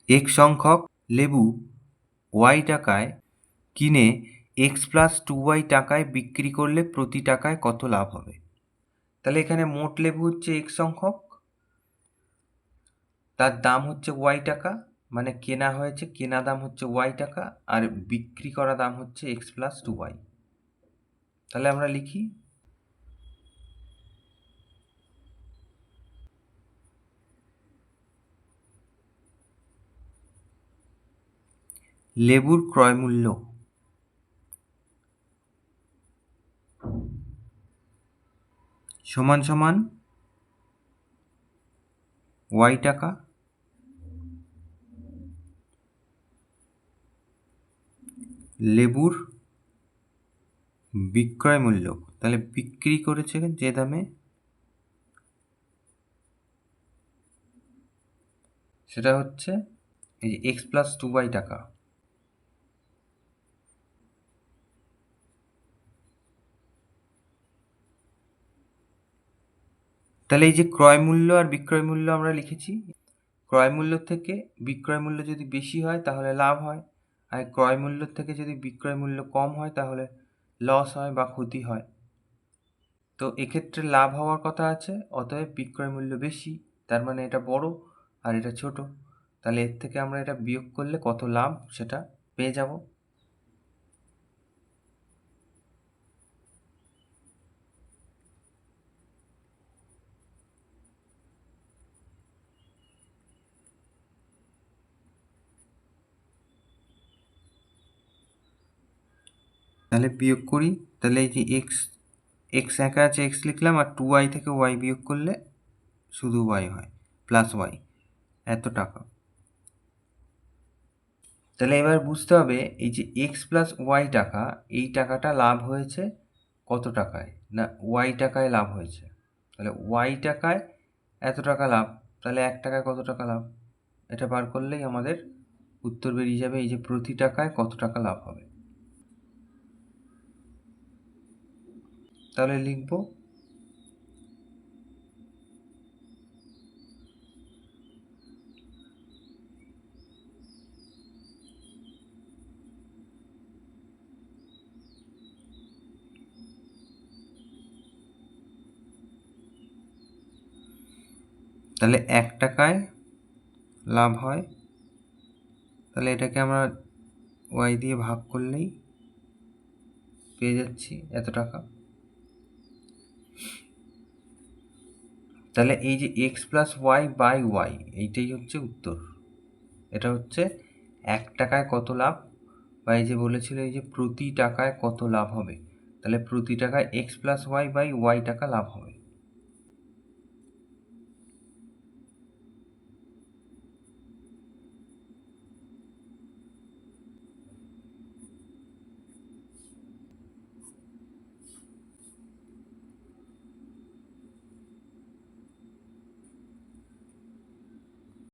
X সংখ্যক লেবু Y টাকায় কিনে এক্স প্লাস 2y টাকায় বিক্রি করলে প্রতি টাকায় কত লাভ হবে? তাহলে এখানে মোট লেবু হচ্ছে এক্স সংখ্যক, তার দাম হচ্ছে ওয়াই টাকা, মানে কেনা দাম হচ্ছে ওয়াই টাকা, আর বিক্রি করা দাম হচ্ছে এক্স প্লাস 2y। তাহলে আমরা লিখি লেবুর ক্রয় মূল্য সমান সমান ওয়াই টাকা লেবুর বিক্রয় মূল্য, তাহলে বিক্রি করেছে যে দামে সেটা হচ্ছে এই যে এক্স প্লাস 2y টাকা। তাহলে এই যে ক্রয় মূল্য আর বিক্রয় মূল্য আমরা লিখেছি, ক্রয় মূল্য থেকে বিক্রয় মূল্য যদি বেশি হয় তাহলে লাভ হয়, আর ক্রয় মূল্য থেকে যদি বিক্রয় মূল্য কম হয় তাহলে লস হয় বা ক্ষতি হয়। তো এক্ষেত্রে লাভ হওয়ার কথা আছে, অতএব বিক্রয় মূল্য বেশি, তার মানে এটা বড় আর এটা ছোট। তাহলে এর থেকে আমরা এটা বিয়োগ করলে কত লাভ সেটা পেয়ে যাব। তাহলে বিয়োগ করি, তাহলে এই যে এক্স এক্স একা আছে এক্স লিখলাম, আর 2y থেকে ওয়াই বিয়োগ করলে শুধু ওয়াই হয়, প্লাস ওয়াই, এত টাকা। তাহলে এবার বুঝতে হবে এই যে এক্স প্লাস ওয়াই টাকা, এই টাকাটা লাভ হয়েছে কত টাকায়? না ওয়াই টাকায় লাভ হয়েছে। তাহলে ওয়াই টাকায় এত টাকা লাভ, তাহলে 1 টাকায় কত টাকা লাভ? এটা বার করলেই আমাদের উত্তর বেরিয়ে যাবে এই যে প্রতি টাকায় কত টাকা লাভ হবে। তাহলে লিখব তাহলে 1 টাকায় লাভ হয়, তাহলে এটাকে আমরা ওয়াই দিয়ে ভাগ করলেই পেয়ে যাচ্ছি এত টাকা। তাহলে এই যে X plus Y by Y, এইটাই হচ্ছে উত্তর। এটা হচ্ছে 1 টাকায় কত লাভ, বা এই যে বলেছিল এই যে প্রতি টাকায় কত লাভ হবে, তাহলে প্রতি টাকায় X plus Y by Y টাকা লাভ হবে।